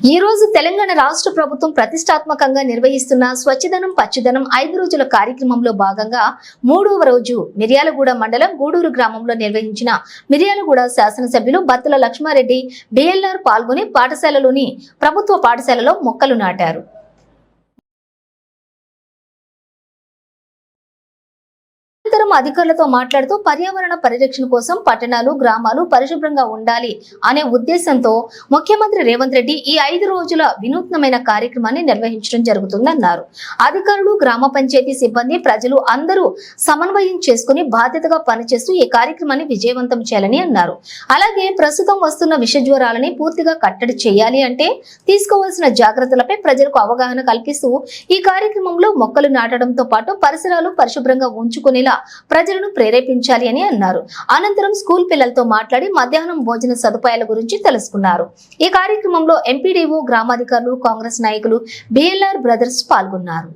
ఈ రోజు తెలంగాణ రాష్ట్ర ప్రభుత్వం ప్రతిష్టాత్మకంగా నిర్వహిస్తున్న స్వచ్ఛదనం పచ్చదనం 5 రోజుల కార్యక్రమంలో భాగంగా 3వ రోజు మిర్యాలగూడ మండలం గూడూరు గ్రామంలో నిర్వహించిన మిర్యాలగూడ శాసనసభ్యులు బత్తుల లక్ష్మారెడ్డి బిఎల్ఆర్ పాల్గొని పాఠశాలలోని ప్రభుత్వ పాఠశాలలో మొక్కలు నాటారు. అనంతరం అధికారులతో మాట్లాడుతూ పర్యావరణ పరిరక్షణ కోసం పట్టణాలు గ్రామాలు పరిశుభ్రంగా ఉండాలి అనే ఉద్దేశంతో ముఖ్యమంత్రి రేవంత్ రెడ్డి ఈ 5 రోజుల వినూత్నమైన కార్యక్రమాన్ని నిర్వహించడం జరుగుతుందన్నారు. అధికారులు గ్రామ పంచాయతీ సిబ్బంది ప్రజలు అందరూ సమన్వయం చేసుకుని బాధ్యతగా పనిచేస్తూ ఈ కార్యక్రమాన్ని విజయవంతం చేయాలని అన్నారు. అలాగే ప్రస్తుతం వస్తున్న విష జ్వరాలని పూర్తిగా కట్టడి చేయాలి అంటే తీసుకోవాల్సిన జాగ్రత్తలపై ప్రజలకు అవగాహన కల్పిస్తూ ఈ కార్యక్రమంలో మొక్కలు నాటడంతో పాటు పరిసరాలు పరిశుభ్రంగా ఉంచుకునేలా ప్రజలను ప్రేరేపించాలి అని అన్నారు. అనంతరం స్కూల్ పిల్లలతో మాట్లాడి మధ్యాహ్నం భోజన సదుపాయాల గురించి తెలుసుకున్నారు. ఈ కార్యక్రమంలో ఎంపీడీఓ, గ్రామాధికారులు, కాంగ్రెస్ నాయకులు, బిఎల్ఆర్ బ్రదర్స్ పాల్గొన్నారు.